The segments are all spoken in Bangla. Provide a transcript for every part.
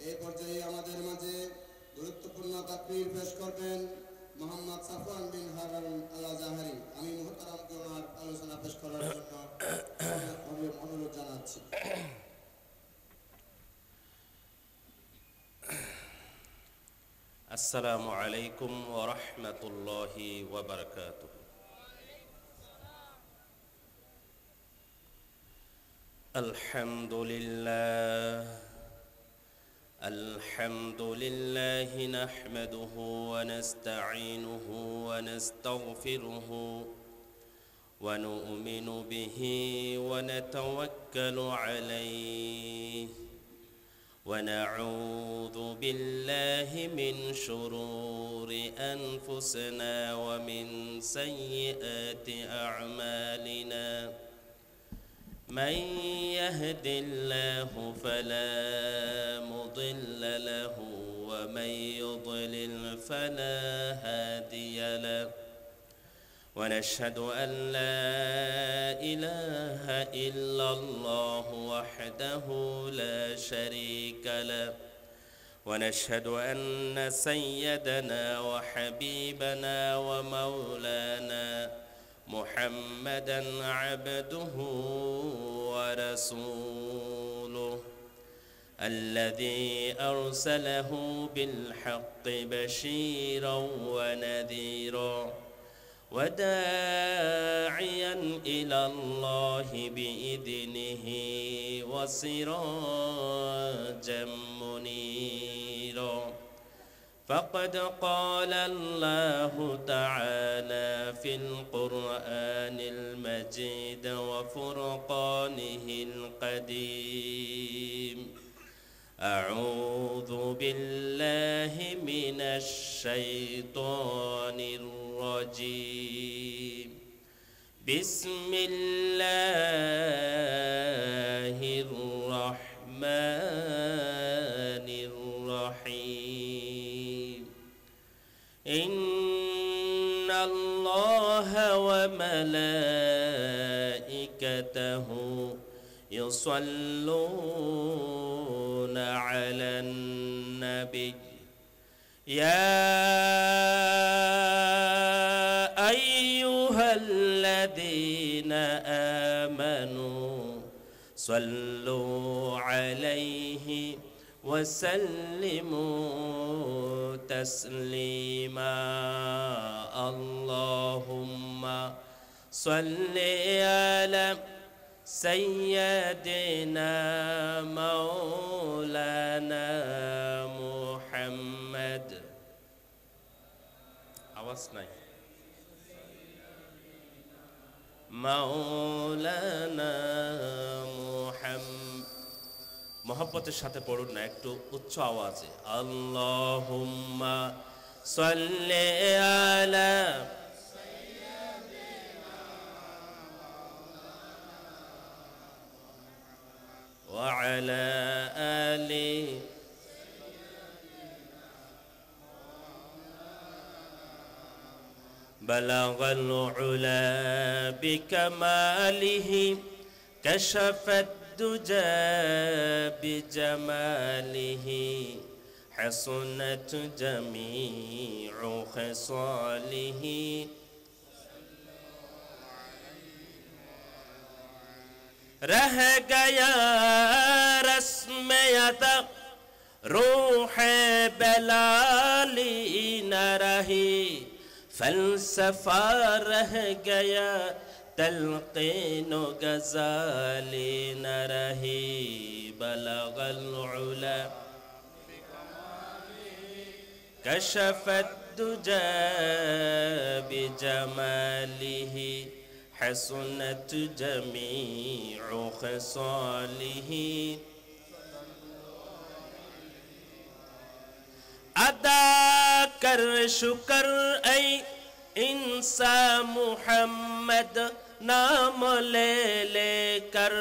এই পর্যায়ে আমাদের মাঝে গুরুত্বপূর্ণ তাকরীর পেশ করবেন মোহাম্মদ সাফওয়ান বিন হারুন আল আজহারি। আমি মুহতারামকে ওনার আলোচনা পেশ করার জন্য অনুরোধ জানাচ্ছি। আসসালামু আলাইকুম ওয়া রাহমাতুল্লাহি ওয়া বারাকাতুহু। আলহামদুলিল্লাহ নাহমাদুহু ওয়া নাস্তাঈনুহু ওয়া নাস্তাগফিরুহু ওয়া নু'মিনু বিহি ওয়া নাতাওয়াক্কালু আলাইহি ونعوذ بالله من شرور أنفسنا ومن سيئات أعمالنا من يهد الله فلا مضل له ومن يضلل فلا هادي له ونشهد أن لا إله إلا الله وحده لا شريك له ونشهد أن سيدنا وحبيبنا ومولانا محمدا عبده ورسوله الذي أرسله بالحق بشيرا ونذيرا وداعيا إلى الله بإذنه وسراجا منيرا فقد قال الله تعالى في القرآن المجيد وفرقانه القديم أعوذ بالله من الشيطان الرجيم بسم الله الرحمن الرحيم إن الله وملائكته يصلون على النبي يا أيها الذين آمنوا صلوا عليه وسلموا تسليما اللهم صل على سيدنا مولانا محمد আওয়াজ নাই মাওলানা মুহাম্মদ মহব্বতের সাথে পড়ুন না, একটু উচ্চ আওয়াজে। আল্লাহুম্মা সাল্লি আলা ওয়া আলা আলি بلغ العلا بكماله كشف الدجى بجماله حسنت جميع خصاله رہ گیا رسم عطا روح بلالی نہ رہی فلسفہ رہ گیا تلقین و غزالی نہ رہی بلغ العلا کشف الدجى بجماله حسنت جميع خصاله ادا کر شکر اے انسان محمد نام لے لے کر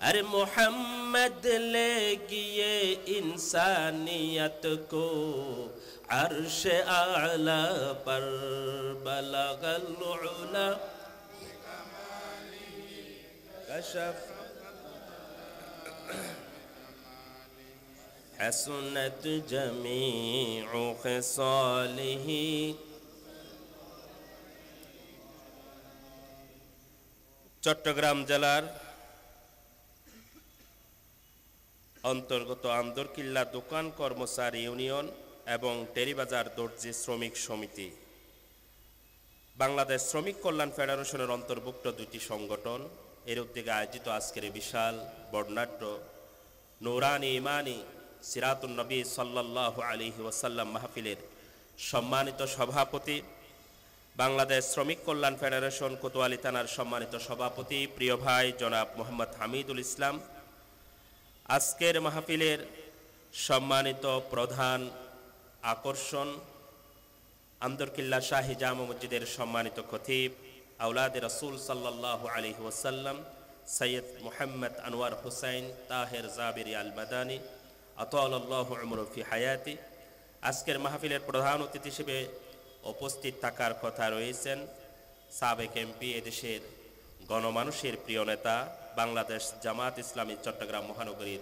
ارے محمد لے گئے انسانیت کو عرش اعلی پر بلغ العلا کشف حسنت جميع خصاله চট্টগ্রাম জেলার অন্তর্গত আন্দরকিল্লা দোকান কর্মচারী ইউনিয়ন এবং টেরিবাজার দর্জি শ্রমিক সমিতি বাংলাদেশ শ্রমিক কল্যাণ ফেডারেশনের অন্তর্ভুক্ত দুটি সংগঠন এর উদ্যোগে আয়োজিত আজকের বিশাল বর্ণাঢ্য নূরানি ইমানি সিরাতুন নবী সাল্লাল্লাহু আলাইহি ওয়াসাল্লাম মাহফিলের সম্মানিত সভাপতি বাংলাদেশ শ্রমিক কল্যাণ ফেডারেশন কোতোয়ালি থানার সম্মানিত সভাপতি প্রিয় ভাই জনাব মোহাম্মদ হামিদুল ইসলাম, আজকের মাহফিলের সম্মানিত প্রধান আকর্ষণ আন্দরকিল্লা শাহী জামে মসজিদের সম্মানিত খতিব আওলাদে রাসূল সাল্লাল্লাহু আলাইহি ওয়াসাল্লাম সৈয়দ মুহাম্মদ আনোয়ার হুসাইন তাহের জাবিরি আল মাদানী আতালাল্লাহু উমরু ফি হায়াতি। আজকের মাহফিলের প্রধান অতিথি হিসেবে উপস্থিত থাকার কথা রয়েছেন সাবেক এমপি, এদেশের গণমানুষের প্রিয় নেতা, বাংলাদেশ জামাত ইসলামী চট্টগ্রাম মহানগরীর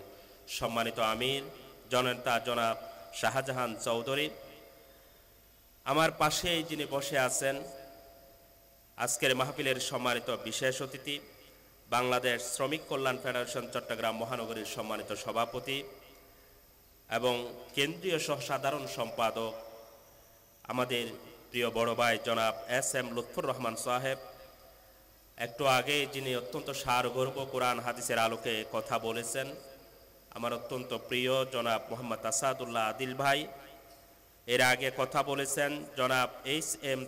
সম্মানিত আমির জননেতা জনাব শাহজাহান চৌধুরী। আমার পাশেই যিনি বসে আছেন আজকের মাহফিলের সম্মানিত বিশেষ অতিথি বাংলাদেশ শ্রমিক কল্যাণ ফেডারেশন চট্টগ্রাম মহানগরীর সম্মানিত সভাপতি এবং কেন্দ্রীয় সাধারণ সম্পাদক আমাদের প্রিয় বড় ভাই জনাব এস.এম. লুৎফর রহমান সাহেব। একটু আগে যিনি অত্যন্ত সারগর্ভ কোরআন হাদিসের আলোকে কথা বলেছেন আমার অত্যন্ত প্রিয় জনাব মোহাম্মদ আসাদুল্লাহ আদিল ভাই। এর আগে কথা বলেছেন জনাব এইচ.এম.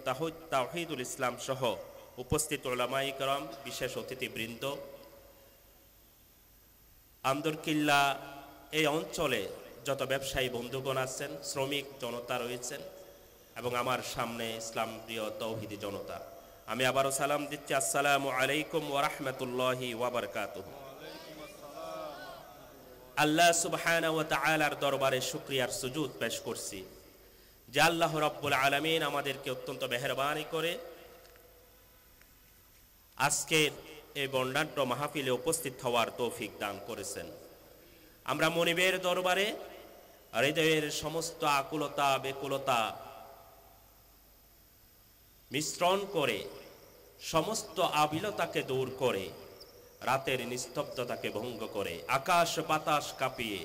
তাওহীদুল ইসলাম সহ উপস্থিত উলামায়ে কেরাম, বিশেষ অতিথিবৃন্দ। আন্দরকিল্লা এই অঞ্চলে যত ব্যবসায়ী বন্ধুগণ আছেন, শ্রমিক জনতা রয়েছেন এবং আমার সামনে ইসলাম প্রিয় তৌহিদি জনতা, আমি আবারও সালাম দিচ্ছি, আসসালামু আলাইকুম ওয়া রাহমাতুল্লাহি ওয়া বারাকাতুহু। আল্লাহ সুবহানাহু ওয়া তাআলার দরবারে শুকরিয়ার সুজুদ পেশ করছি যে আল্লাহ রাব্বুল আলামিন আমাদেরকে অত্যন্ত মেহেরবানি করে আজকের এই বর্ণাঢ্য মাহফিলে উপস্থিত হওয়ার তৌফিক দান করেছেন। আমরা মনিবের দরবারে হৃদয়ের সমস্ত আকুলতা বেকুলতা মিশ্রণ করে, সমস্ত আবিলতাকে দূর করে, রাতের নিস্তব্ধতাকে ভঙ্গ করে, আকাশ বাতাস কাঁপিয়ে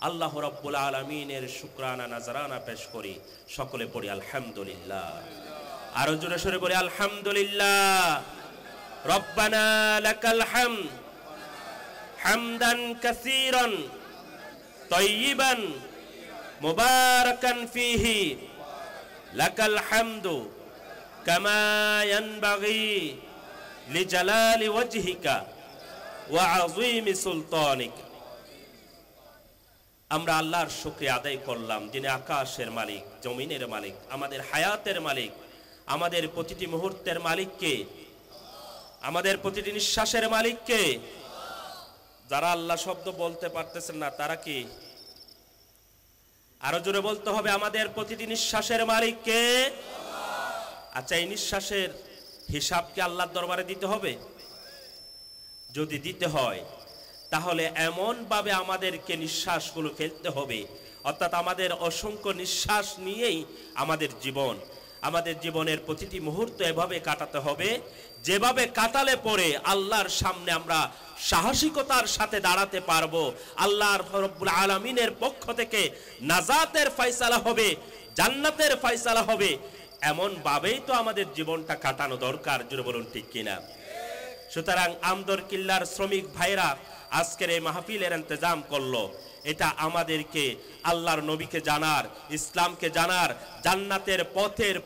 আল্লাহ রাব্বুল আলামিনের শুকরানা নাজরানা পেশ করি। সকলে পড়ি আলহামদুলিল্লাহ, আরো জোরে সরে বলি আলহামদুলিল্লাহ। রব্বানা লাকাল হামদ হামদান কাসীরান তাইয়িবান মুবারাকান ফীহি লাকাল হামদু কামা ইয়ানবাগি লিজালালি ওয়াজহিকা ওয়া আযীমি সুলতানিকা। আমরা আল্লাহর শুকরিয়া আদায় করলাম যিনি আকাশের মালিক, জমিনের মালিক, আমাদের হায়াতের মালিক, আমাদের প্রতিটি মুহূর্তের মালিককে, আমাদের প্রতিটি নিঃশ্বাসের মালিককে। যারা আল্লাহ শব্দ বলতে পারতেছেন না তারা কি আরো জোরে বলতে হবে, আমাদের প্রতিটি নিঃশ্বাসের মালিককে। আচ্ছা, এই নিঃশ্বাসের হিসাব কি আল্লাহর দরবারে দিতে হবে? যদি দিতে হয় তাহলে এমন ভাবে আমাদেরকে নিঃশ্বাসগুলো ফেলতে হবে, অর্থাৎ আমাদের অসংখ্য নিঃশ্বাস নিয়েই আমাদের জীবন, আমাদের জীবনের প্রতিটি মুহূর্ত এভাবে কাটাতে হবে যেভাবে কাটালে পরে আল্লাহর সামনে আমরা সাহসিকতার সাথে দাঁড়াতে পারবো। আল্লাহর রব্বুল আলামিনের পক্ষ থেকে নাজাতের ফয়সালা হবে, জান্নাতের ফয়সালা হবে, এমন ভাবেই তো আমাদের জীবনটা কাটানো দরকার। জোরে বলুন ঠিক কিনা? সুতরাং আন্দরকিল্লার শ্রমিক ভাইরা আজকের এই মাহফিলের ইন্তজাম করলো, এটা আমাদেরকে আল্লাহর নবীকে জানার, ইসলামকে জানার, জান্নাতের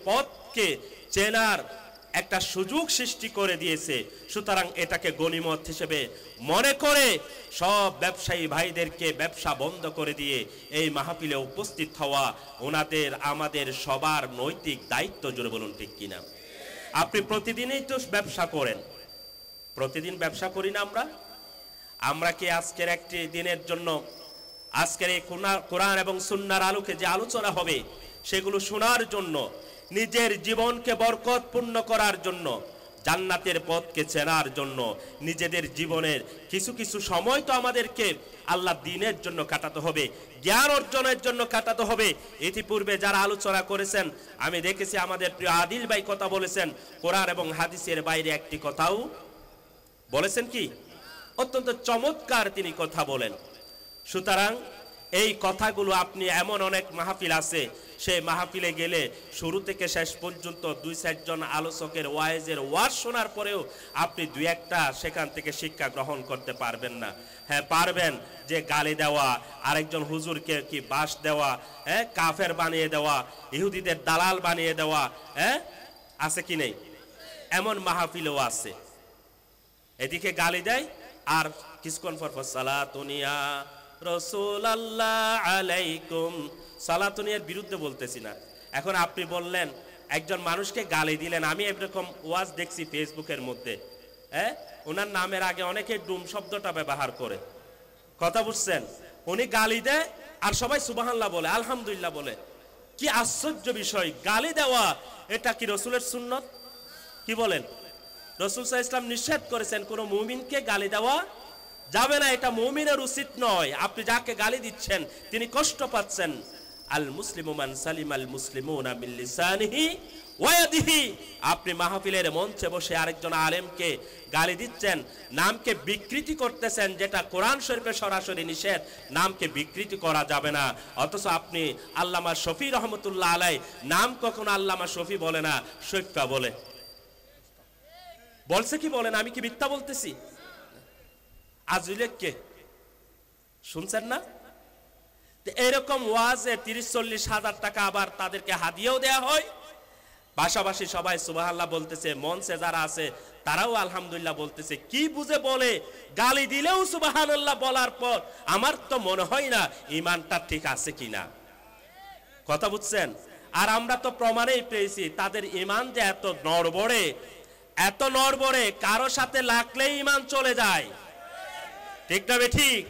পথকে চেনার একটা সুযোগ সৃষ্টি করে দিয়েছে। সুতরাং এটাকে গনিমত হিসেবে মনে করে সব ব্যবসায়ী ভাইদেরকে ব্যবসা বন্ধ করে দিয়ে এই মাহফিলে উপস্থিত হওয়া ওনাদের আমাদের সবার নৈতিক দায়িত্ব। জোরে বলুন ঠিক কিনা? আপনি প্রতিদিনই তো ব্যবসা করেন, প্রতিদিন ব্যবসা করি না আমরা কি আজকের একটি দিনের জন্য, আজকের এই কোরআন এবং সুন্নাহর আলোকে যে আলোচনা হবে সেগুলো শোনার জন্য, নিজের জীবনকে বরকতপূর্ণ করার জন্য, জান্নাতের পথকে চেনার জন্য নিজেদের জীবনের কিছু কিছু সময় তো আমাদেরকে আল্লাহ দ্বীনের জন্য কাটাতে হবে, জ্ঞান অর্জনের জন্য কাটাতে হবে। ইতিপূর্বে যারা আলোচনা করেছেন আমি দেখেছি আমাদের প্রিয় আদিল ভাই কথা বলেছেন, কোরআন এবং হাদিসের বাইরে একটি কথাও বলেছেন কি, অত্যন্ত চমৎকার তিনি কথা বলেন। সুতরাং এই কথাগুলো আপনি এমন অনেক মাহফিল আছে, সেই মাহফিলে গেলে শুরু থেকে শেষ পর্যন্ত 2-4 জন আলোচকের ওয়াইজের ওয়াজ শোনার পরেও আপনি 2-1টা সেখান থেকে শিক্ষা গ্রহণ করতে পারবেন না। হ্যাঁ পারবেন, যে গালি দেওয়া, আরেকজন হুজুরকে কি বাস দেওয়া, হ্যাঁ কাফের বানিয়ে দেওয়া, ইহুদিদের দালাল বানিয়ে দেওয়া, হ্যাঁ আছে কি নেই? এমন মাহফিলও আছে। এদিকে গালি দেয় আর কিছুক্ষণ পর সালাতুনিয়া রাসূলুল্লাহ আলাইকুম, সালাতুনিয়ার বিরুদ্ধে বলতেছি না। এখন আপনি বললেন একজন মানুষকে গালি দিলেন, আমি এরকম ওয়াজ দেখছি ফেসবুকের মধ্যে, হ্যাঁ ওনার নামের আগে অনেকে ডুম শব্দটা ব্যবহার করে, কথা বুঝছেন? উনি গালি দেয় আর সবাই সুবহানাল্লাহ বলে, আলহামদুলিল্লাহ বলে। কি আশ্চর্য বিষয়! গালি দেওয়া এটা কি রাসূলের সুন্নত? কি বলেন? রাসূল সাল্লাল্লাহু আলাইহি ওয়াসাল্লাম নিষেধ করেছেন কোন মুমিনকে গালি দেওয়া যাবে না, এটা মুমিনের উচিত নয়। আপনি যাকে গালি দিচ্ছেন তিনি কষ্ট পাচ্ছেন। আল মুসলিমু মান সালিমাল মুসলিমুনা মিন লিসানিহি ওয়া ইয়াদিহি। আপনি মাহফিলের মঞ্চে বসে আরেকজন আলেমকে গালি দিচ্ছেন, নামকে বিকৃতি করতেছেন, যেটা কোরআন শরীফে সরাসরি নিষেধ, নামকে বিকৃতি করা যাবে না। অথচ আপনি আল্লামা শফি রহমতুল্লাহ আলাই নাম কখনো আল্লামা শফি বলে না, শৈফা বলে। বলছে কি বলেন? আমি কি মিথ্যা বলতেছি? আজুলেক কে শুনছেন না? এরকম ওয়াজে 30-40 হাজার টাকা আবার তাদেরকে হাদিয়াও দেয়া হয়, পাশাপাশি সবাই সুবহানাল্লাহ বলতেছে, মঞ্চে যারা আছে তারাও আলহামদুলিল্লাহ বলতেছে। কি বুঝে বলে? গালি দিলেও সুবহানাল্লাহ বলার পর আমার তো মনে হয় না ঈমানটা ঠিক আছে কিনা, কথা বুঝছেন? আর আমরা তো প্রমাণেই পেয়েছি তাদের ঈমান যে এত নড়বড়ে, এত নড়বড়ে, কারো সাথে লাগলেই ঈমান চলে যায়, ঠিক না ঠিক?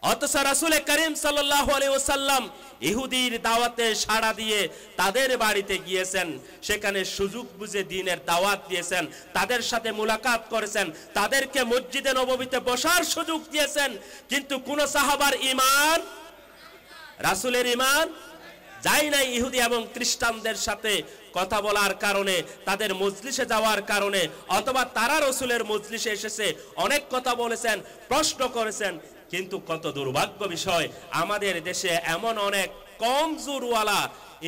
অথচ রাসূল করিম সাল্লাল্লাহু আলাইহি ওয়াসাল্লাম ইহুদির দাওয়াতে সাড়া দিয়ে তাদের বাড়িতে গিয়েছেন, সেখানে সুযোগ বুঝে দ্বীনের দাওয়াত দিয়েছেন, তাদের সাথে মুলাকাত করেছেন, তাদেরকে মসজিদে নববীতে বসার সুযোগ দিয়েছেন। কিন্তু কোন সাহাবার ঈমান, রাসূলের ঈমান যায় নাই ইহুদি এবং খ্রিস্টানদের সাথে কথা বলার কারণে, তাদের মজলিসে যাওয়ার কারণে, অথবা তারা রাসূলের মজলিসে এসেছে অনেক কথা বলেছেন, প্রশ্ন করেছেন। কিন্তু কত দুর্ভাগ্য বিষয়, আমাদের দেশে এমন অনেক কমজোরওয়ালা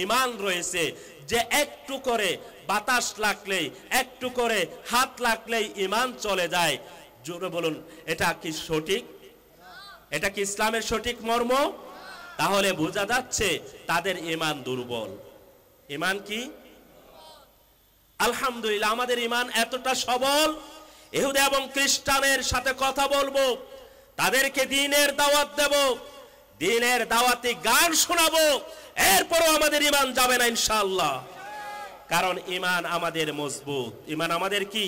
ঈমান রয়েছে যে একটু করে বাতাস লাগলেই, একটু করে হাত লাগলেই ঈমান চলে যায়। জোরে বলুন, এটা কি সঠিক? এটা কি ইসলামের সঠিক মর্ম? তাহলে বোঝা যাচ্ছে তাদের ঈমান দুর্বল। ঈমান কি? আলহামদুলিল্লাহ আমাদের ঈমান এতটা সবল, ইহুদি এবং খ্রিস্টানের সাথে কথা বলবো, তাদেরকে দ্বীনের দাওয়াত দেব, দ্বীনের দাওয়াতে গান শোনাবো, এরপরও আমাদের ঈমান যাবে না ইনশাআল্লাহ। কারণ ঈমান আমাদের মজবুত। ঈমান আমাদের কি?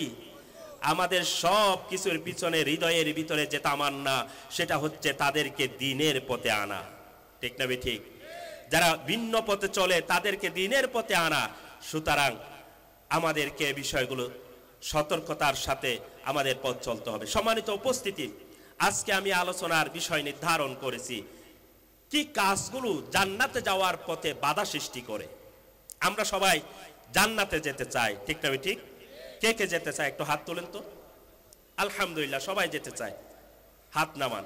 আমাদের সব কিছুর পিছনে হৃদয়ের ভিতরে যে তামান্না, সেটা হচ্ছে তাদেরকে দ্বীনের পথে আনা, ঠিক না ঠিক? যারা ভিন্ন পথে চলে তাদেরকে দ্বীনের পথে আনা। সুতরাং আমাদেরকে বিষয়গুলো সতর্কতার সাথে আমাদের পথ চলতে হবে। সম্মানিত উপস্থিতি, আজকে আমি আলোচনার বিষয় নির্ধারণ করেছি কি কাজগুলো জান্নাতে যাওয়ার পথে বাধা সৃষ্টি করে। আমরা সবাই জান্নাতে যেতে চাই, ঠিক না ঠিক? কে কে যেতে চায় একটু হাত তোলেন তো। আলহামদুলিল্লাহ সবাই যেতে চায়, হাত নামান।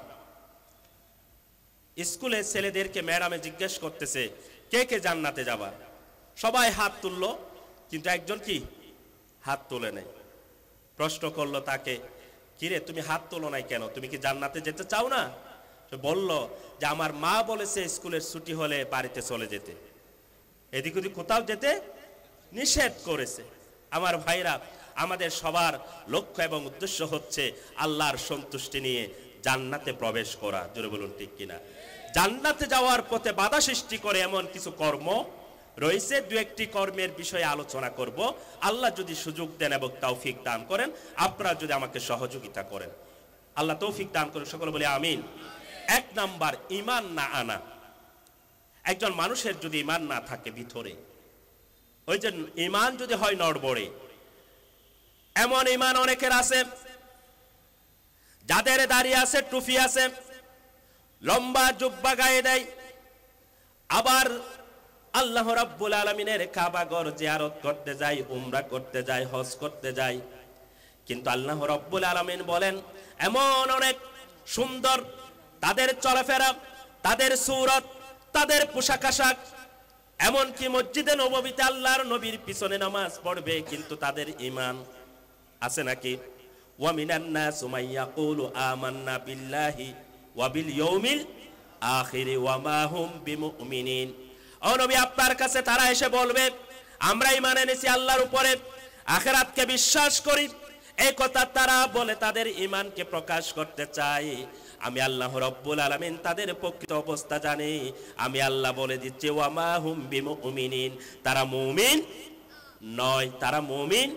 স্কুলে ছেলেদেরকে ম্যাডামে জিজ্ঞেস করতেছে কে কে জান্নাতে যাবা, সবাই হাত তুললো, কিন্তু একজন কি হাত তোলে নাই। প্রশ্ন করলো তাকে, কিরে তুমি হাত তোলো নাই কেন, তুমি কি জান্নাতে যেতে চাও না? সে বলল যে আমার মা বলেছে স্কুলের ছুটি হলে বাড়িতে চলে যেতে, এদিক ওদিক কোথাও যেতে নিষেধ করেছে। আমার ভাইরা, আমাদের সবার লক্ষ্য এবং উদ্দেশ্য হচ্ছে আল্লাহর সন্তুষ্টি নিয়ে জান্নাতে প্রবেশ করা। জোরে বলুন ঠিক কিনা? জান্নাতে যাওয়ার পথে বাধা সৃষ্টি করে এমন কিছু কর্ম রয়েছে, দু একটি কর্মের বিষয়ে আলোচনা করব। আল্লাহ যদি সুযোগ দেন এবং তৌফিক দান করেন, আপনারা যদি আমাকে সহযোগিতা করেন, আল্লাহ তৌফিক দান করেন, সকলে বলে আমিন। 1 নাম্বার, ঈমান না আনা। একজন মানুষের যদি ঈমান না থাকে ভিতরে, ওই যে ঈমান যদি হয় নড়বড়ে, এমন ইমান অনেকের আছে যাদের দাড়ি আছে, টুপি আছে, লম্বা জুব্বা গায়ে দেয়, আবার আল্লাহ রাব্বুল আলামিনের কাবা ঘর জিয়ারত করতে যায়, উমরা করতে যায়, হজ করতে যায়। কিন্তু আল্লাহ রাব্বুল আলামিন বলেন এমন অনেক সুন্দর তাদের চলাফেরা, তাদের সূরত, তাদের পোশাক আশাক, এমনকি মসজিদে নববীতে আল্লাহর নবীর পিছনে নামাজ পড়বে, কিন্তু তাদের ঈমান আছে নাকি? ওয়া মিনান নাস মান ইয়াকুলু আমান্না বিল্লাহি ওয়া বিল ইয়াউমিল আখির ওয়া মা হুম বিমুমিনিন। ও নবী, আপনার কাছে তারা এসে বলবে আমরা ঈমান এনেছি আল্লাহর উপরে, আখিরাতকে বিশ্বাস করি। এই কথা তারা বলে তাদের ঈমানকে প্রকাশ করতে চায়। আমি আল্লাহ রাব্বুল আলামিন তাদের প্রকৃত অবস্থা জানি। আমি আল্লাহ বলে দিচ্ছি ওয়া মা হুম বিমুমিনিন, তারা মুমিন নয়, তারা মুমিন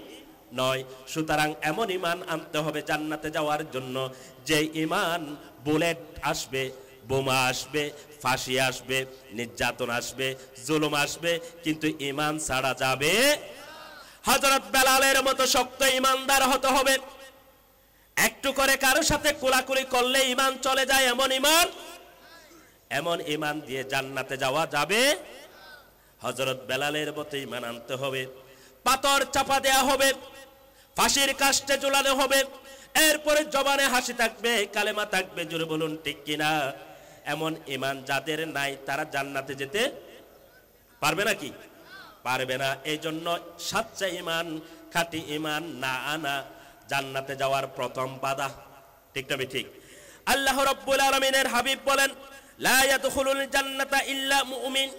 নয়। সুতরাং এমন ঈমান আনতে হবে জান্নাতে যাওয়ার জন্য, যে ঈমান বুলেট আসবে, বোমা আসবে, ফাঁসি আসবে, নির্যাতন আসবে, জুলুম আসবে, কিন্তু ঈমান ছাড়া যাবে। হযরত বেলালের মতো শক্ত ঈমানদার হতে হবে। একটু করে কারো সাথে কোলাকুলি করলে ঈমান চলে যায়, এমন ঈমান দিয়ে জান্নাতে যাওয়া যাবে। হযরত বেলালের মতো ঈমান আনতে হবে। পাথর চাপা দেয়া হবে, ফাঁসির কাস্টে ঝুলানো হবে, এরপরে জবানে হাসি থাকবে, কালেমা থাকবে, জোরে বলুন ঠিক কিনা? এমন ঈমান যাদের নাই তারা জান্নাতে যেতে পারবে নাকি? পারবে না। এই জন্য সচ্চা ঈমান, খাঁটি ঈমান না আনা জান্নাতে যাওয়ার প্রথম বাধা। ঠিক না ঠিক? আল্লাহ রাব্বুল আলামিনের হাবিব বলেন লা ইয়াদখুলুল জান্নাতা ইল্লা মুমিন,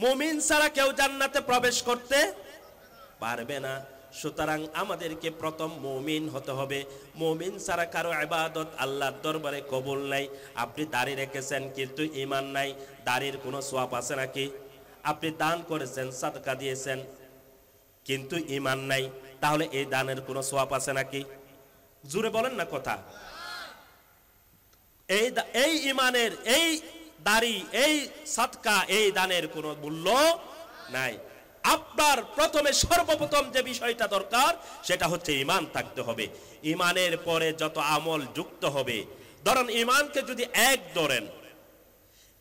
মুমিন ছাড়া কেউ জান্নাতে প্রবেশ করতে পারবে না। সুতরাং আমাদেরকে প্রথম মুমিন হতে হবে। মুমিন ছাড়া কারো ইবাদত আল্লাহর দরবারে কবুল নাই। আপনি দাড়ি রেখেছেন কিন্তু ঈমান নাই, দাড়ির কোনো সওয়াব আছে নাকি? আপনি দান করেছেন, সাদকা দিয়েছেন, কিন্তু ঈমান নাই, তাহলে এই দানের কোনো সওয়াব আছে নাকি? জোরে বলেন না কথা। এই ঈমানের, এই দাড়ি, এই সাদকা, এই দানের কোনো মূল্য নাই। আপনার প্রথমে সর্বপ্রথম যে বিষয়টা দরকার সেটা হচ্ছে ঈমান থাকতে হবে। ঈমানের পরে যত আমল যুক্ত হবে, ধরেন ঈমানকে যদি এক ধরেন,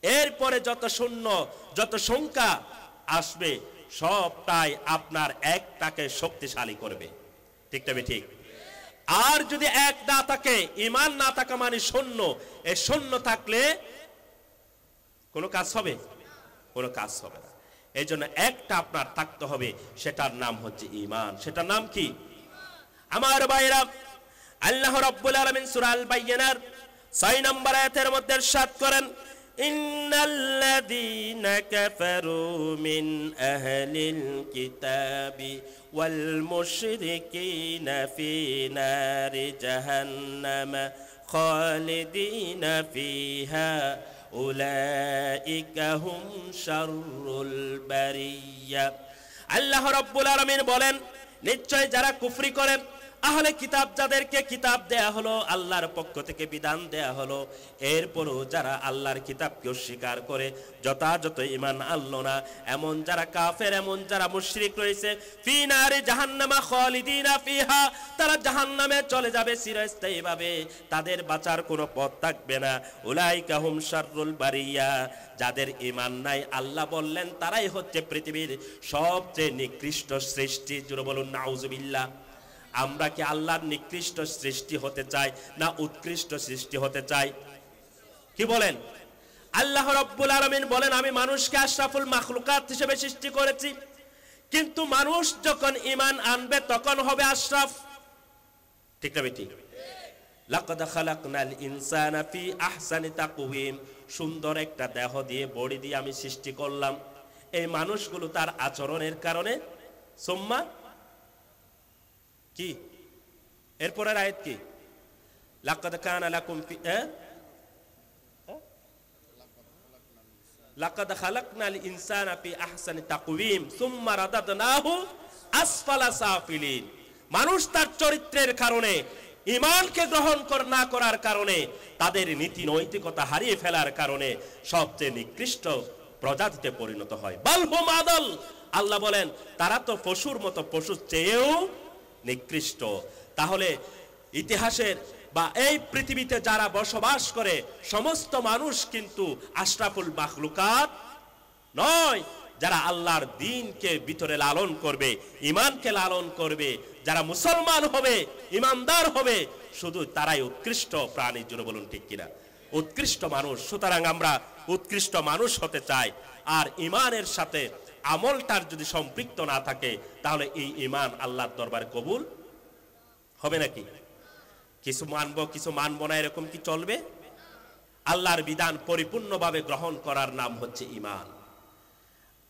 এরপরে যত শূন্য, যত সংখ্যা আসবে সবটাই আপনার একটাকে শক্তিশালী করবে। ঠিক না ঠিক? আর যদি এক না থাকে, ঈমান না থাকা মানে শূন্য, এই শূন্য থাকলে কোনো কাজ হবে? কোনো কাজ হবে না। এই জন্য একটা আপনার থাকতে হবে, সেটার নাম হচ্ছে ঈমান। সেটার নাম কি? আমার ভাইরা, আল্লাহ রাব্বুল আলামিন সূরা আল বাইয়িনার 6 নম্বর আয়াতের মধ্যে ইরশাদ করেন ইন্নাল্লাযীনা কাফারু মিন আহলিল কিতাবি ওয়াল মুশরিকিনা ফি নারি জাহান্নাম খালিদিনা ফিহা উলাইকা হুম শাররুল বারিয়া। আল্লাহ রাব্বুল আলামিন বলেন নিশ্চয় যারা কুফরি করে, আহলে কিতাব যাদেরকে কিতাব দেয়া হলো, আল্লাহর পক্ষ থেকে বিধান দেয়া হলো, এরপরও যারা আল্লাহর কিতাবকে অস্বীকার করে, যথাযথ ঈমান আনলো না, এমন যারা কাফের, এমন যারা মুশরিক রয়েছে, ফি নারি জাহান্নামা খালিদিনা ফিহা, তারা জাহান্নামে চলে যাবে চিরস্থায়ীভাবে, তাদের বাঁচার কোনো পথ থাকবে না। উলাইকা হুম শাররুল বারিয়া, যাদের ঈমান নাই আল্লাহ বললেন তারাই হচ্ছে পৃথিবীর সবচেয়ে নিকৃষ্ট সৃষ্টি। জোরে বলুন নাউজুবিল্লাহ। আমরা কি আল্লাহর নিকৃষ্ট সৃষ্টি হতে চাই না উৎকৃষ্ট সৃষ্টি হতে চাই? কি বলেন? আল্লাহ রাব্বুল আলামিন বলেন আমি মানুষকে আশরাফুল মাখলুকাত হিসেবে সৃষ্টি করেছি, কিন্তু মানুষ যখন ঈমান আনবে তখন হবে আশরাফ। ঠিক না ঠিক? লাকাদ খালাকনাল ইনসানা ফি আহসানি তাকওয়িম, সুন্দর একটা দেহ দিয়ে, বডি দিয়ে আমি সৃষ্টি করলাম। এই মানুষগুলো তার আচরণের কারণে, সুম্মা কি এরপরের আয়াত কি? লাকাদ কানা লাকুম ফি লাকাদ খালাকনাল ইনসানা ফি আহসানি তাকওয়িম সুম্মা রাদাদনাহু আসফালা সাফিলিন। মানুষ তার চরিত্রের কারণে, ঈমানকে গ্রহণ না করার কারণে, তাদের নীতি নৈতিকতা হারিয়ে ফেলার কারণে সবচেয়ে নিকৃষ্ট প্রজাতিতে পরিণত হয়। বাল হুম আদল, আল্লাহ বলেন তারা তো পশুর মতো, পশুর চেয়েও নিকৃষ্ট। তাহলে ইতিহাসের বা এই পৃথিবীতে যারা বসবাস করে সমস্ত মানুষ কিন্তু আশরাফুল মাখলুকাত নয়। যারা আল্লাহর দ্বীনকে ভিতরে লালন করবে, ঈমানকে লালন করবে, যারা মুসলমান হবে, ঈমানদার হবে, শুধু তারাই উৎকৃষ্ট প্রাণী। জন্য বলুন ঠিক কিনা? উৎকৃষ্ট মানুষ। সুতরাং আমরা উৎকৃষ্ট মানুষ হতে চাই। আর ঈমানের সাথে আমলটার যদি সম্পৃক্ত না থাকে তাহলে এই ঈমান আল্লাহর দরবারে কবুল হবে নাকি? কিছু মানবো কিছু মানবো না, এরকম কি চলবে? আল্লাহর বিধান পরিপূর্ণভাবে গ্রহণ করার নাম হচ্ছে ঈমান।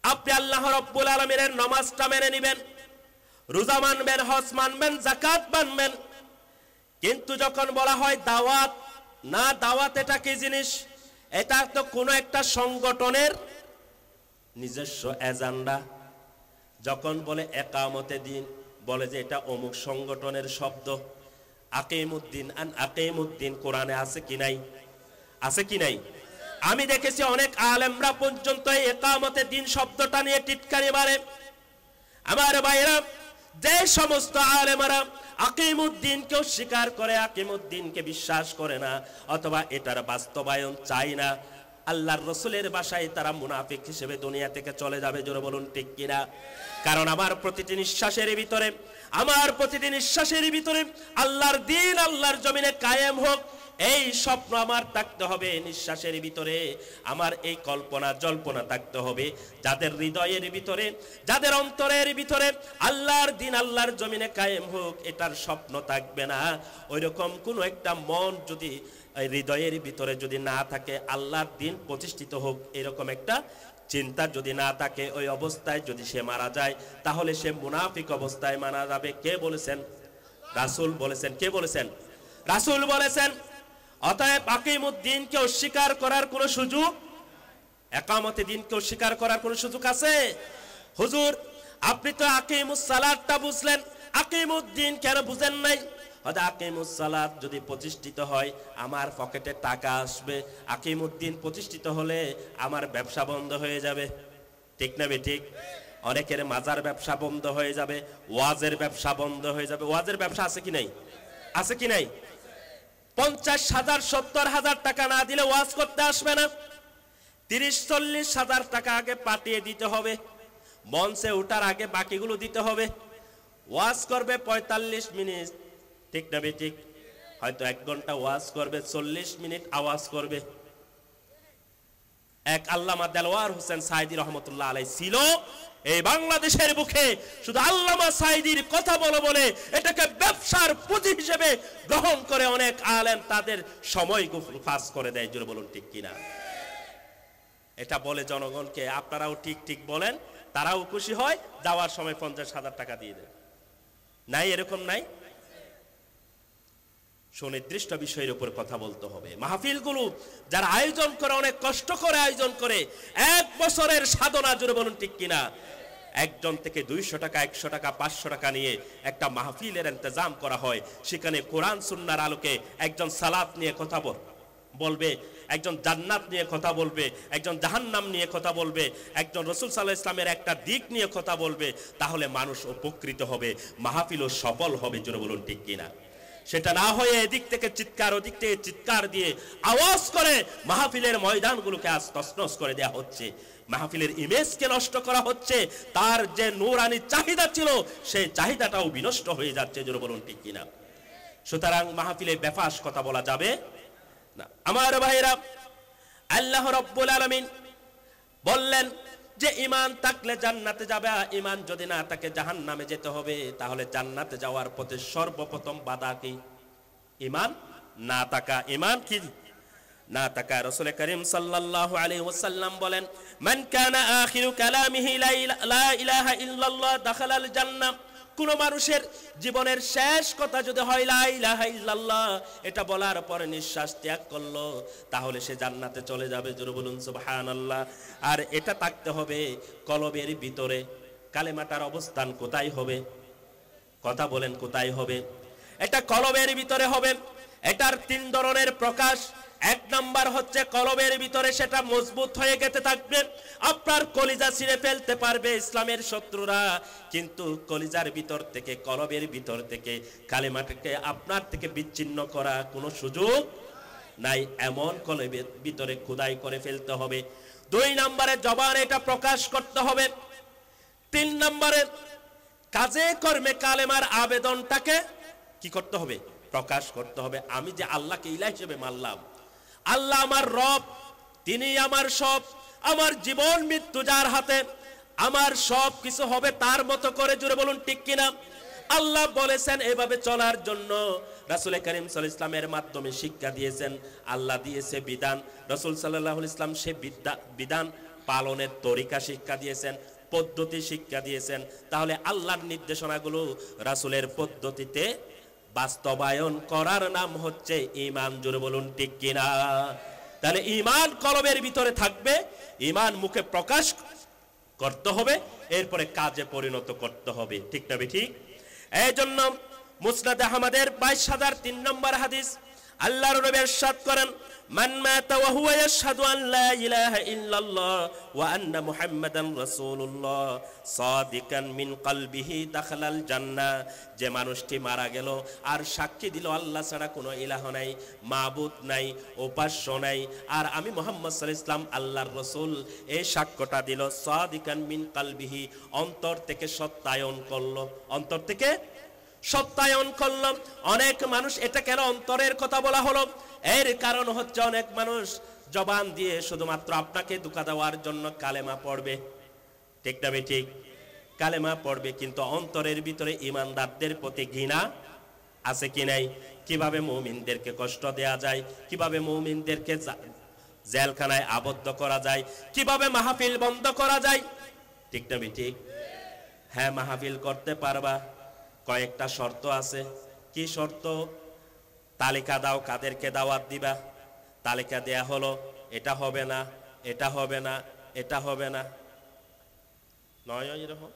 আপনি আল্লাহ রাব্বুল আলামিনের নামাজটা মেনে নেবেন, রোজা মানবেন, হজ মানবেন, যাকাত মানবেন, কিন্তু যখন বলা হয় দাওয়াত, না দাওয়াত এটা কি জিনিস? এটা তো কোনো একটা সংগঠনের নিজস্ব এজেন্ডা। যখন বলে একামতে দিন, বলে যে এটা অমুক সংগঠনের শব্দ। আকিমুদ্দিন আন আকিমুদ্দিন কোরআনে আছে কি নাই? আছে কি নাই? আমি দেখেছি অনেক আলেমরা পর্যন্ত একামতে দিন শব্দটা নিয়ে টিটকারি মারে। আমার ভাইরা, যে সমস্ত আলেমরা আকিমুদ্দিনকে অস্বীকার করে, আকিমুদ্দিনকে বিশ্বাস করে না, অথবা এটার বাস্তবায়ন চায় না, আল্লাহর রসুলের ভাষায় তারা মুনাফিক হিসেবে দুনিয়া থেকে চলে যাবে। জোরে বলুন ঠিক কিনা? কারণ আমার প্রতিটি নিঃশ্বাসের ভিতরে, আমার প্রতিটি নিঃশ্বাসের ভিতরে আল্লাহর দ্বীন আল্লাহর জমিনে কায়েম হোক, এই স্বপ্ন আমার থাকতে হবে। নিঃশ্বাসের ভিতরে আমার এই কল্পনা জল্পনা থাকতে হবে। যাদের হৃদয়ের ভিতরে, যাদের অন্তরের ভিতরে আল্লাহর দ্বীন আল্লাহর জমিনে কায়েম হোক, এটার স্বপ্ন থাকবে না। ওইরকম কোনো একটা মন যদি হৃদয়ের ভিতরে যদি না থাকে, আল্লাহর দ্বীন প্রতিষ্ঠিত হোক এরকম একটা চিন্তা যদি না থাকে, ওই অবস্থায় যদি সে মারা যায় তাহলে সে মুনাফিক অবস্থায় মারা যাবে। কে বলেছেন? রাসূল বলেছেন। কে বলেছেন? রাসূল বলেছেন। অতএব আকিমুদ্দিনকে অস্বীকার করার কোনো সুযোগ, একামতে দিনকে অস্বীকার করার কোনো সুযোগ আছে? হুজুর আপনি তো আকিমুস সালাতটা বুঝলেন, আকিমুদ্দিন কেন বুঝেন নাই? হয়তো আকিমুস সালাত যদি প্রতিষ্ঠিত হয় আমার পকেটে টাকা আসবে, আকিমুদ্দিন প্রতিষ্ঠিত হলে আমার ব্যবসা বন্ধ হয়ে যাবে। ঠিক না ঠিক? অনেকের মাজার ব্যবসা বন্ধ হয়ে যাবে, ওয়াজের ব্যবসা বন্ধ হয়ে যাবে। ওয়াজের ব্যবসা আছে কি নাই? আছে কি নাই? 50,000 70,000 টাকা না দিলে ওয়াজ করতে আসবে না। 30-40,000 টাকা আগে পাঠিয়ে দিতে হবে, মঞ্চে ওঠার আগে বাকিগুলো দিতে হবে। ওয়াজ করবে 45 মিনিট, ঠিক না ঠিক? হয়তো 1 ঘন্টা ওয়াজ করবে, 40 মিনিট আওয়াজ করবে। এক আল্লামা দেলওয়ার হোসেন সাইদি রহমতুল্লাহ আলাইহি ছিল এই বাংলাদেশের বুকে, শুধু আল্লামা সাইদির কথা বলে এটাকে ব্যবসার পুঁজি হিসেবে গ্রহণ করে অনেক আলেম তাদের সময় পাস করে দেয়। জোরে বলুন ঠিক কিনা? এটা বলে জনগণকে আপনারাও ঠিক ঠিক বলেন, তারাও খুশি হয়, যাওয়ার সময় 50,000 টাকা দিয়ে দেয়। নাই? এরকম নাই? সুনির্দিষ্ট বিষয়ের উপর কথা বলতে হবে। মাহফিলগুলো যারা আয়োজন করে অনেক কষ্ট করে আয়োজন করে, 1 বছরের সাধনা। জোরে বলুন ঠিক কিনা? একজন থেকে 200 টাকা, 100 টাকা, 500 টাকা নিয়ে একটা মাহফিলের ইন্তজাম করা হয়। সেখানে কোরআন সুন্নাহর আলোকে একজন সালাত নিয়ে কথা বলবে, একজন জান্নাত নিয়ে কথা বলবে, একজন জাহান্নাম নিয়ে কথা বলবে, একজন রাসূল সাল্লাল্লাহু আলাইহি ওয়াসাল্লামের একটা দিক নিয়ে কথা বলবে। তাহলে মানুষ উপকৃত হবে, মাহফিলও সফল হবে। জোরে বলুন ঠিক কিনা? সেটা না হয়ে এদিক থেকে চিৎকার, ওদিক থেকে চিৎকার দিয়ে আওয়াজ করে মাহফিলের ময়দানগুলোকে আজ তছনছ করে দেওয়া হচ্ছে, মাহফিলের ইমেজকে নষ্ট করা হচ্ছে। তার যে নূরানি চাহিদা ছিল সেই চাহিদাটাও বিনষ্ট হয়ে যাচ্ছে। জোরে বলুন ঠিক কিনা? সুতরাং মাহফিলে বেফাস কথা বলা যাবে না। আমার ভাইরা, আল্লাহ রাব্বুল আলামিন বললেন যে ঈমান থাকলে জান্নাতে যাবে, ঈমান যদি না থাকে জাহান্নামে যেতে হবে। তাহলে জান্নাতে যাওয়ার পথে সর্বপ্রথম বাধা কি? ঈমান না থাকা। ঈমান কি? না থাকা। রাসূল করিম সাল্লাল্লাহু আলাইহি ওয়াসাল্লাম বলেন, মান কানা আখিরু কালামিহি লা ইলাহা ইল্লাল্লাহ দাখালাল জান্নাহ। কোন মানুষের জীবনের শেষ কথা যদি হয় লা ইলাহা ইল্লাল্লাহ, এটা বলার পরে নিঃশ্বাস ত্যাগ করলো, তাহলে সে জান্নাতে চলে যাবে। জোরে বলুন সুবহানাল্লাহ। আর এটা থাকতে হবে কলবের ভিতরে। কালেমাটার অবস্থান কোথায় হবে? কথা বলেন, কোথায় হবে? এটা কলবের ভিতরে হবে। এটার 3 ধরনের প্রকাশ। 1 নাম্বার হচ্ছে কলবের ভিতরে সেটা মজবুত হয়ে গেতে থাকবে। আপনার কলিজা ছিঁড়ে ফেলতে পারবে ইসলামের শত্রুরা, কিন্তু কলিজার ভিতর থেকে, কলবের ভিতর থেকে কালেমাটাকে আপনার থেকে বিচ্ছিন্ন করা কোনো সুযোগ নাই। এমন কলবের ভিতরে খোদাই করে ফেলতে হবে। 2 নম্বরে জবান এটা প্রকাশ করতে হবে। 3 নম্বরে কাজে কর্মে কালেমার আবেদনটাকে কি করতে হবে? প্রকাশ করতে হবে। আমি যে আল্লাহকে ইলাহ হিসেবে মানলাম, আল্লাহ আমার রব, তিনি আমার সব, আমার জীবন মৃত্যু যার হাতে, আমার সব কিছু হবে তার মতো করে। জুড়ে বলুন ঠিক কিনা? আল্লাহ বলেছেন এভাবে চলার জন্য। রাসূল করিম সাল্লাল্লাহু আলাইহি ওয়াসাল্লামের মাধ্যমে শিক্ষা দিয়েছেন। আল্লাহ দিয়েছে বিধান, রাসূল সাল্লাল্লাহু আলাইহি ওয়াসাল্লাম সে বিধান পালনের তরিকা শিক্ষা দিয়েছেন, পদ্ধতি শিক্ষা দিয়েছেন। তাহলে আল্লাহর নির্দেশনাগুলো রাসূলের পদ্ধতিতে বাস্তবায়ন করার নাম হচ্ছে ঈমান। জোরে বলুন ঠিক কিনা? তাহলে ঈমান কলবের ভিতরে থাকবে, ঈমান মুখে প্রকাশ করতে হবে, এরপরে কাজে পরিণত করতে হবে। ঠিক না ঠিক? এই জন্য মুসনাদ আহমদের 22003 নম্বর হাদিস, আল্লাহর নবী ইরশাদ করেন, মান মাতা ওয়া হুয়া ইয়াশহাদু আন লা ইলাহা ইল্লাল্লাহ ওয়া আন্না মুহাম্মাদান রাসূলুল্লাহ সাদিকান মিন কলবিহি দাখালাল জান্নাহ। যে মানুষটি মারা গেল আর সাক্ষী দিল আল্লাহ ছাড়া কোনো ইলাহ নাই, মাবুদ নাই, উপাস্য নাই, আর আমি মুহাম্মদ সাল্লাল্লাহু আলাইহি ওয়াসাল্লাম আল্লাহর রাসূল, এই সাক্ষ্যটা দিল সাদিকান মিন কলবিহি, অন্তর থেকে সত্যায়ন করলো, অন্তর থেকে সত্যায়ন করলাম। অনেক মানুষ, এটা কেন অন্তরের কথা বলা হলো? এর কারণ হচ্ছে অনেক মানুষ জবান দিয়ে শুধুমাত্র আপনাকে ধোঁকা দেওয়ার জন্য কালেমা পড়বে। ঠিক না ঠিক? কালেমা পড়বে, কিন্তু অন্তরের ভিতরে ঈমানদারদের প্রতি ঘৃণা আছে কি নাই? কিভাবে মুমিনদেরকে কষ্ট দেয়া যায়, কিভাবে মুমিনদেরকে জেলখানায় আবদ্ধ করা যায়, কিভাবে মাহফিল বন্ধ করা যায়। ঠিক না ঠিক? হ্যাঁ, মাহফিল করতে পারবা, কয়েকটা শর্ত আছে। কি শর্ত? তালিকা দাও, কাদেরকে দাওয়াত দিবা। তালিকা দেয়া হলো, এটা হবে না, এটা হবে না, এটা হবে না, নয় এরকম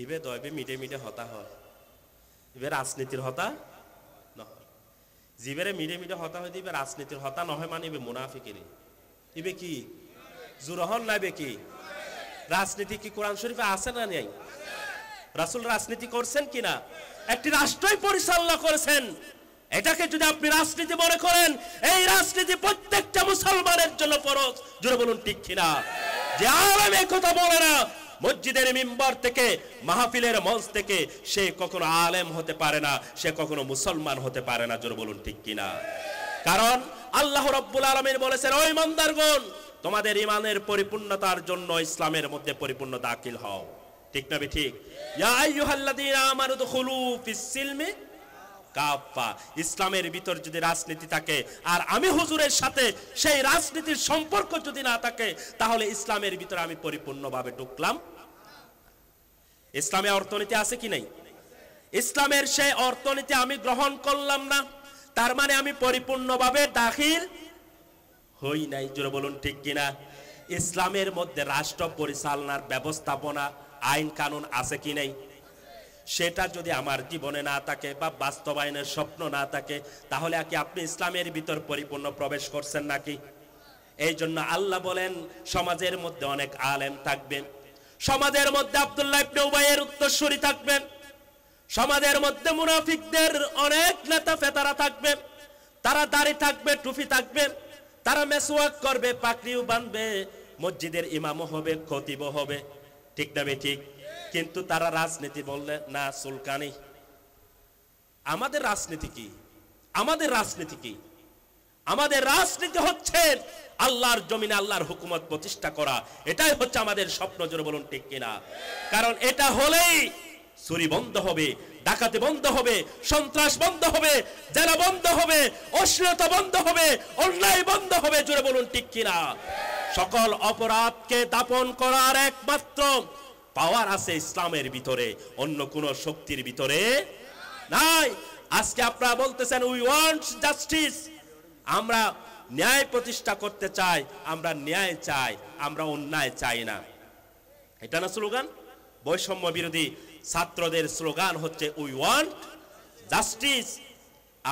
ইবে দয়বে মিটে মিটে হতা হয়, ইবে রাজনীতির হতা নহয়। জিবেরে মিটে মিটে হতা হয় দিবে রাজনীতির হতা নহয়, মানে ইবে মুনাফিকেরই। ইবে কি জুরহন নাইবে? কি রাজনীতি কি কোরআন শরীফে আছে না নেই? রাসূল রাজনীতি করছেন কিনা? একটি রাষ্ট্রই পরিচালনা করেছেন। এটাকে যদি আপনি রাজনীতি মনে করেন, এই রাজনীতি প্রত্যেকটা মুসলমানের জন্য ফরজ। জোরে বলুন ঠিক কিনা? যে আলেম এই কথা বলে না মসজিদের মিম্বার থেকে, মাহফিলের মঞ্চ থেকে, সে কখনো আলেম হতে পারে না, সে কখনো মুসলমান হতে পারে না। জোরে বলুন ঠিক কিনা? কারণ আল্লাহ রাব্বুল আলামিন বলেছেন, ওই ইমানদারগণ, তোমাদের ঈমানের পরিপূর্ণতার জন্য ইসলামের মধ্যে পরিপূর্ণ দাখিল হও। ঠিক না ঠিক? ইয়া আইয়ুহাল্লাযীনা আমানু দুখুলু ফিস সিলমি কাফা। ইসলামের ভিতর যদি রাজনীতি থাকে আর আমি হুজুরের সাথে সেই রাজনীতির সম্পর্ক যদি না থাকে, তাহলে ইসলামের ভিতরে আমি পরিপূর্ণভাবে ঢুকলাম। ইসলামে অর্থনীতি আছে কি নাই? ইসলামের সেই অর্থনীতি আমি গ্রহণ করলাম না, তার মানে আমি পরিপূর্ণভাবে দাখিল হই নাই। জোরে বলুন ঠিক কিনা? ইসলামের মধ্যে রাষ্ট্র পরিচালনার ব্যবস্থাপনা, আইন কানুন আছে কি নাই? সেটা যদি আমার জীবনে না থাকে বা বাস্তবায়নের স্বপ্ন না থাকে, তাহলে কি আপনি ইসলামের ভিতর পরিপূর্ণ প্রবেশ করছেন নাকি? এই জন্য আল্লাহ বলেন, সমাজের মধ্যে অনেক আলেম থাকবেন, সমাজের মধ্যে আব্দুল্লাহ ইবনে উবাইয়ের উত্তরসূরি থাকবেন, সমাজের মধ্যে মুনাফিকদের অনেক নেতা ফেতারা থাকবে, তারা দাড়ি থাকবে, টুপি থাকবে, তারা মেসওয়াক করবে, পাকড়িও বাঁধবে, মসজিদের ইমামও হবে, খতিবও হবে। ঠিক না ঠিক? কিন্তু তারা রাজনীতি বললে না, সুলকানি। আমাদের রাজনীতি কি? আমাদের রাজনীতি কি? আমাদের রাজনীতি হচ্ছে আল্লাহর জমিনে আল্লাহর হুকুমত প্রতিষ্ঠা করা। এটাই হচ্ছে আমাদের স্বপ্ন। জোরে বলুন ঠিক কিনা? কারণ এটা হলেই চুরি বন্ধ হবে, ডাকাতি বন্ধ হবে, সন্ত্রাস বন্ধ হবে, জেলা বন্ধ হবে, অশ্লীলতা বন্ধ হবে, অন্যায় বন্ধ হবে। জোরে বলুন ঠিক কিনা? সকল অপরাধকে দাপন করার একমাত্র পাওয়ার আছে ইসলামের ভিতরে, অন্য কোন শক্তির ভিতরে নাই। আজকে আপনারা বলতেছেন উই ওয়ান্ট জাস্টিস, আমরা ন্যায় প্রতিষ্ঠা করতে চাই, আমরা ন্যায় চাই, আমরা অন্যায় চাই না। এটা না স্লোগান? বৈষম্য বিরোধী ছাত্রদের স্লোগান হচ্ছে উই ওয়ান্ট জাস্টিস।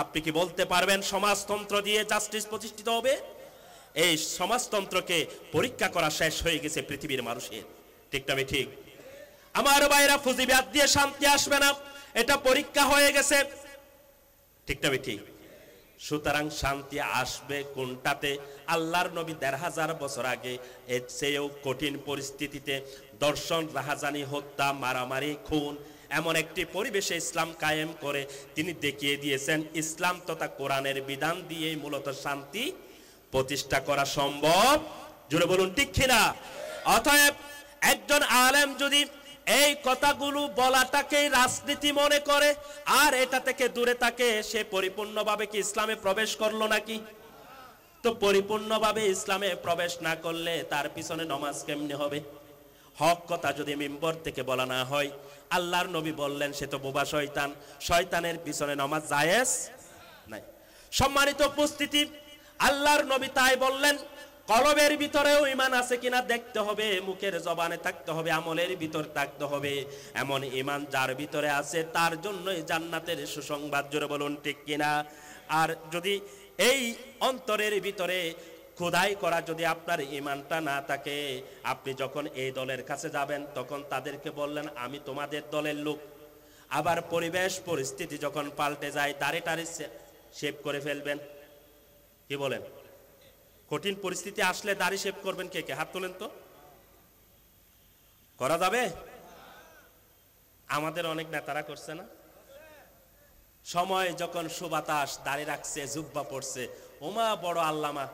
আপনি কি বলতে পারবেন সমাজতন্ত্র দিয়ে জাস্টিস প্রতিষ্ঠিত হবে? এই সমাজতন্ত্রকে পরীক্ষা করা শেষ হয়ে গেছে পৃথিবীর মানুষের। ঠিক না ঠিক? আমার ভাইরা, ফুজিবাদ দিয়ে শান্তি আসবে না, এটা পরীক্ষা হয়ে গেছে। ঠিক না ঠিক? সুতরাং শান্তি আসবে কোনটাতে? আল্লাহর নবী ১৫০০ বছর আগে এর চেয়েও কঠিন পরিস্থিতিতে দর্শন, রাহাজানি, হত্যা, মারামারি, খুন এমন একটি পরিবেশে ইসলাম কায়েম করে তিনি দেখিয়ে দিয়েছেন ইসলাম তথা কোরআনের বিধান দিয়েই মূলত শান্তি প্রতিষ্ঠা করা সম্ভব। জোরে বলুন ঠিক কিনা? অতএব একজন আলেম যদি এই কথাগুলো বলাটাকেই রাজনীতি মনে করে আর এটা থেকে দূরে থাকে, সে পরিপূর্ণভাবে কি ইসলামে প্রবেশ করলো নাকি? তো পরিপূর্ণভাবে ইসলামে প্রবেশ না করলে তার পিছনে নামাজ কেমনে হবে? হক কথা যদি মিম্বর থেকে বলা না হয়, আল্লাহর নবী বললেন সে তো বোবা শয়তান, শয়তানের পিছনে নামাজ জায়েজ নাই। সম্মানিত উপস্থিতি, আল্লাহর নবী তাই বললেন কলবের ভিতরেও ঈমান আছে কিনা দেখতে হবে, মুখের জবানে থাকতে হবে, আমলের ভিতর থাকতে হবে। এমন ঈমান যার ভিতরে আছে তার জন্যই জান্নাতের সুসংবাদ। জোরে বলুন ঠিক কিনা? আর যদি এই অন্তরের ভিতরে খোদাই করা যদি আপনার ঈমানটা না থাকে, আপনি যখন এই দলের কাছে যাবেন তখন তাদেরকে বললেন আমি তোমাদের দলের লোক, আবার পরিবেশ পরিস্থিতি যখন পাল্টে যায় দাড়ি টাড়ি শেভ করে ফেলবেন। কি বলেন? কঠিন পরিস্থিতি আসলে দাড়ি শেভ করবেন কে কে? হাত তোলেন তো। করা যাবে? আমাদের অনেক নেতারা করছে না? সময় যখন সুবাতাস, দাড়ি রাখছে, জুব্বা পড়ছে, ওমা বড় আল্লামা,